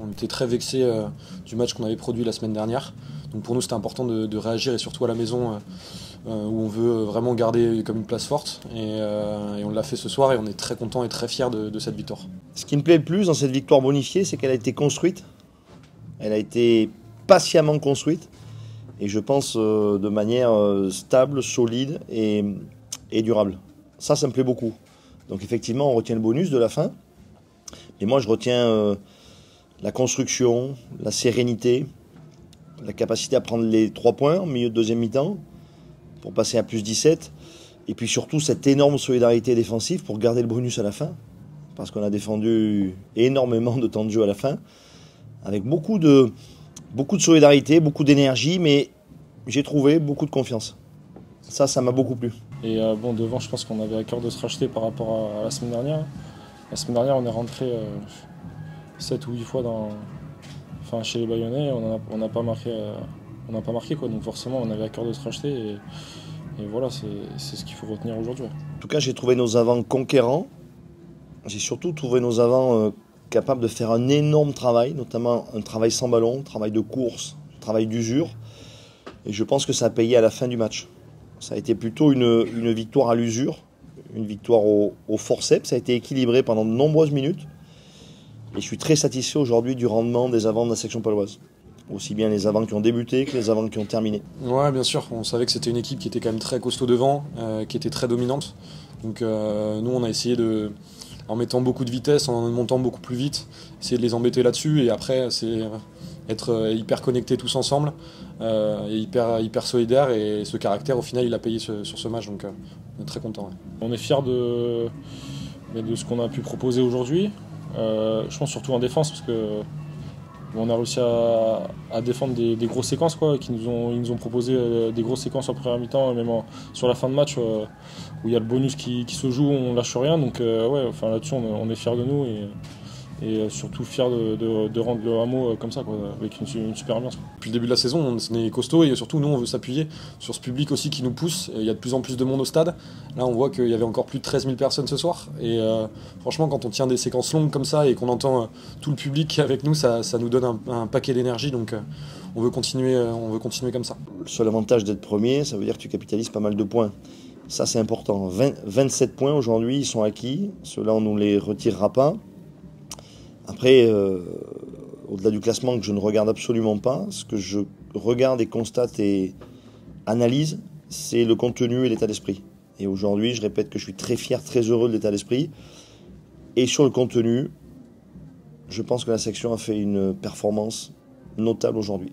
On était très vexés du match qu'on avait produit la semaine dernière. Donc pour nous c'était important de réagir et surtout à la maison où on veut vraiment garder comme une place forte. Et on l'a fait ce soir et on est très content et très fiers de cette victoire. Ce qui me plaît le plus dans cette victoire bonifiée, c'est qu'elle a été construite. Elle a été patiemment construite. Et je pense de manière stable, solide et durable. Ça me plaît beaucoup. Donc effectivement, on retient le bonus de la fin. Et moi, je retiens la construction, la sérénité, la capacité à prendre les 3 points en milieu de deuxième mi-temps pour passer à plus 17. Et puis surtout, cette énorme solidarité défensive pour garder le bonus à la fin. Parce qu'on a défendu énormément de temps de jeu à la fin. Avec beaucoup de solidarité, beaucoup d'énergie, mais j'ai trouvé beaucoup de confiance. Ça m'a beaucoup plu. Et bon, devant, je pense qu'on avait à cœur de se racheter par rapport à la semaine dernière. La semaine dernière, on est rentré 7 ou 8 fois chez les Bayonnais. On n'a pas marqué, quoi. Donc forcément, on avait à cœur de se racheter. Et voilà, c'est ce qu'il faut retenir aujourd'hui. En tout cas, j'ai trouvé nos avants conquérants. J'ai surtout trouvé nos avants capables de faire un énorme travail, notamment un travail sans ballon, un travail de course, un travail d'usure. Et je pense que ça a payé à la fin du match. Ça a été plutôt une victoire à l'usure, une victoire au forceps. Ça a été équilibré pendant de nombreuses minutes. Et je suis très satisfait aujourd'hui du rendement des avants de la section paloise. Aussi bien les avants qui ont débuté que les avants qui ont terminé. Ouais, bien sûr. On savait que c'était une équipe qui était quand même très costaud devant, qui était très dominante. Donc nous, on a essayé en mettant beaucoup de vitesse, en montant beaucoup plus vite, essayer de les embêter là-dessus. Et après, c'est être hyper connectés tous ensemble, et hyper solidaires. Et ce caractère, au final, il a payé sur ce match. Donc on est très contents. Ouais. On est fiers de ce qu'on a pu proposer aujourd'hui. Je pense surtout en défense, parce que on a réussi à défendre des grosses séquences, quoi. Ils nous ont proposé des grosses séquences en première mi-temps, même sur la fin de match où il y a le bonus qui se joue, on lâche rien. Donc là-dessus on est fiers de nous et surtout fiers de rendre le Hameau comme ça, quoi, avec une super ambiance. Depuis le début de la saison, on est costaud et surtout nous on veut s'appuyer sur ce public aussi qui nous pousse. Il y a de plus en plus de monde au stade. Là on voit qu'il y avait encore plus de 13 000 personnes ce soir. Et franchement, quand on tient des séquences longues comme ça et qu'on entend tout le public avec nous, ça nous donne un paquet d'énergie. Donc on veut continuer comme ça. Le seul avantage d'être premier, ça veut dire que tu capitalises pas mal de points. Ça c'est important. 27 points aujourd'hui, ils sont acquis. Ceux-là on ne nous les retirera pas. Après, au-delà du classement que je ne regarde absolument pas, ce que je regarde et constate et analyse, c'est le contenu et l'état d'esprit. Et aujourd'hui, je répète que je suis très fier, très heureux de l'état d'esprit. Et sur le contenu, je pense que la section a fait une performance notable aujourd'hui.